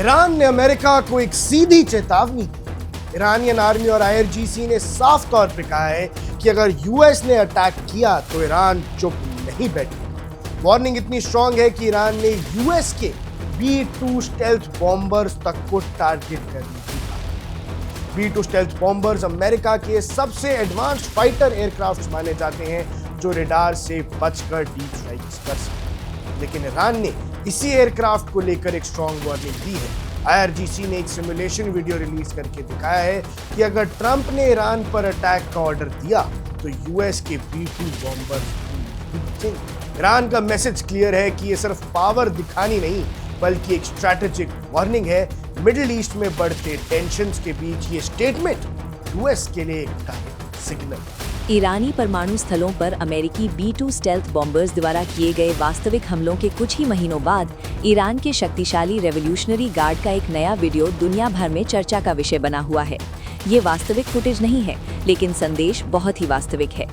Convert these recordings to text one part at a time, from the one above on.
Iran ने America को एक सीधी चेतावनी दी। ईरानियन आर्मी और आईआरजीसी ने साफ तौर पे कहा है कि अगर यूएस ने अटैक किया तो ईरान चुप नहीं बैठेगा। वार्निंग इतनी स्ट्रांग है कि ईरान ने यूएस के B-2 स्टेल्थ बॉम्बर्स तक को टारगेट कर लिया। B-2 स्टेल्थ बॉम्बर्स अमेरिका के सबसे एडवांस्ड फाइटर एयरक्राफ्ट माने जाते हैं जो रेडार से बचकर डीप स्ट्राइक्स कर सकते हैं। लेकिन ईरान ने इसी एयरक्राफ्ट को लेकर एक स्ट्रांग वार्निंग दी है। आईआरजीसी ने एक सिमुलेशन वीडियो रिलीज करके दिखाया है कि अगर ट्रंप ने ईरान पर अटैक का ऑर्डर दिया तो यूएस के B-2 बॉम्बर्स। ईरान का मैसेज क्लियर है कि ये सिर्फ पावर दिखानी नहीं बल्कि एक स्ट्रैटेजिक वार्निंग है। मिडिल ईस्ट में बढ़ते टेंशंस के बीच ये स्टेटमेंट यूएस के लिए एक डायरेक्ट सिग्नल। ईरानी परमाणु स्थलों पर अमेरिकी B-2 स्टेल्थ बॉम्बर्स द्वारा किए गए वास्तविक हमलों के कुछ ही महीनों बाद ईरान के शक्तिशाली रेवोल्यूशनरी गार्ड का एक नया वीडियो दुनिया भर में चर्चा का विषय बना हुआ है। ये वास्तविक फुटेज नहीं है, लेकिन संदेश बहुत ही वास्तविक है।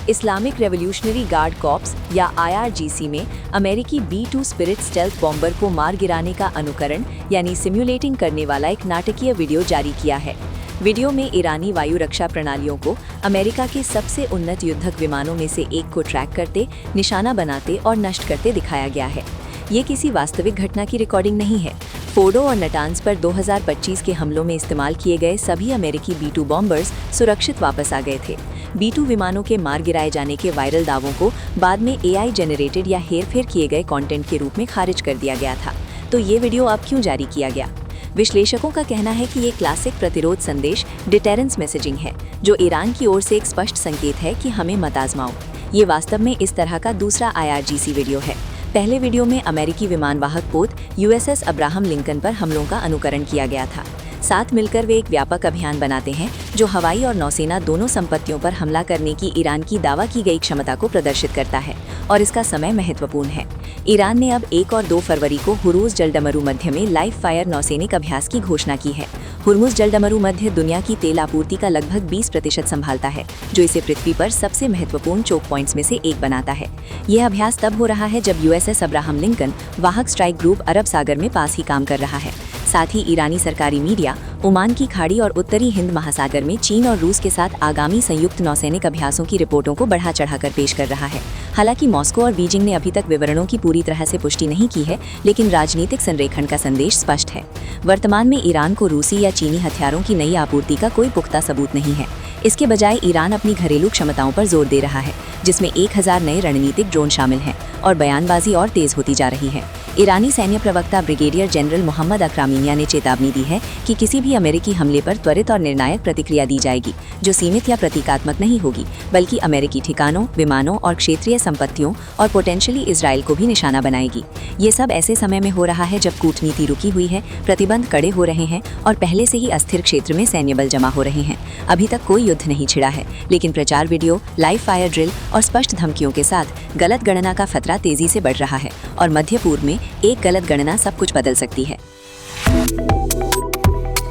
इस्लामिक रेवोल्यूशनरी गार्ड कॉर्प्स या आईआरजीसी में अमेरिकी B-2 स्पिरिट स्टेल्थ बॉम्बर को मार गिराने का अनुकरण यानी सिम्युलेटिंग करने वाला एक नाटकीय वीडियो जारी किया है। वीडियो में ईरानी वायु रक्षा प्रणालियों को अमेरिका के सबसे उन्नत युद्धक विमानों में से एक को ट्रैक करते, निशाना बनाते और नष्ट करते दिखाया गया है। ये किसी वास्तविक घटना की रिकॉर्डिंग नहीं है। फोर्डो और नटांज पर 2025 के हमलों में इस्तेमाल किए गए सभी अमेरिकी B-2 बॉम्बर्स सुरक्षित वापस आ गए थे। B-2 विमानों के मार गिराए जाने के वायरल दावों को बाद में AI जनरेटेड या हेरफेर किए गए कंटेंट के रूप में खारिज कर दिया गया था। तो ये वीडियो अब क्यों जारी किया गया? विश्लेषकों का कहना है कि ये क्लासिक प्रतिरोध संदेश डिटेरेंस मैसेजिंग है, जो ईरान की ओर से एक स्पष्ट संकेत है कि हमें मत आजमाओ। ये वास्तव में इस तरह का दूसरा आईआरजीसी वीडियो है। पहले वीडियो में अमेरिकी विमानवाहक पोत USS अब्राहम लिंकन पर हमलों का अनुकरण किया गया था। साथ मिलकर वे एक व्यापक अभियान बनाते हैं जो हवाई और नौसेना दोनों संपत्तियों पर हमला करने की ईरान की दावा की गई क्षमता को प्रदर्शित करता है, और इसका समय महत्वपूर्ण है। ईरान ने अब 1 और 2 फरवरी को हुर्मुज़ जलडमरू मध्य में लाइव फायर नौसैनिक अभ्यास की घोषणा की है। हुर्मुज़ जलडमरू मध्य दुनिया की तेल आपूर्ति का लगभग 20% संभालता है, जो इसे पृथ्वी पर सबसे महत्वपूर्ण चोक पॉइंट्स में से एक बनाता है। यह अभ्यास तब हो रहा है जब USS अब्राहम लिंकन वाहक स्ट्राइक ग्रुप अरब सागर में पास ही काम कर रहा है। साथ ही ईरानी सरकारी मीडिया ओमान की खाड़ी और उत्तरी हिंद महासागर में चीन और रूस के साथ आगामी संयुक्त नौसैनिक अभ्यासों की रिपोर्टों को बढ़ा चढ़ाकर पेश कर रहा है। हालांकि मॉस्को और बीजिंग ने अभी तक विवरणों की पूरी तरह से पुष्टि नहीं की है, लेकिन राजनीतिक संरेखण का संदेश स्पष्ट है। वर्तमान में ईरान को रूसी या चीनी हथियारों की नई आपूर्ति का कोई पुख्ता सबूत नहीं है। इसके बजाय ईरान अपनी घरेलू क्षमताओं पर जोर दे रहा है, जिसमें 1000 नए रणनीतिक ड्रोन शामिल हैं, और बयानबाजी और तेज होती जा रही है। ईरानी सैन्य प्रवक्ता ब्रिगेडियर जनरल मोहम्मद अकरामिनिया ने चेतावनी दी है कि किसी भी अमेरिकी हमले पर त्वरित और निर्णायक प्रतिक्रिया दी जाएगी, जो सीमित या प्रतीकात्मक नहीं होगी, बल्कि अमेरिकी ठिकानों, विमानों और क्षेत्रीय संपत्तियों और पोटेंशियली इजराइल को भी निशाना बनाएगी। ये सब ऐसे समय में हो रहा है जब कूटनीति रुकी हुई है, प्रतिबंध कड़े हो रहे हैं और पहले से ही अस्थिर क्षेत्र में सैन्य बल जमा हो रहे हैं। अभी तक कोई युद्ध नहीं छिड़ा है, लेकिन प्रचार वीडियो, लाइव फायर ड्रिल और स्पष्ट धमकियों के साथ गलत गणना का खतरा तेजी से बढ़ रहा है, और मध्य पूर्व में एक गलत गणना सब कुछ बदल सकती है।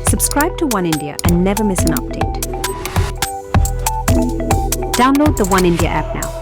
Subscribe to One India and never miss an update. Download the One India app now.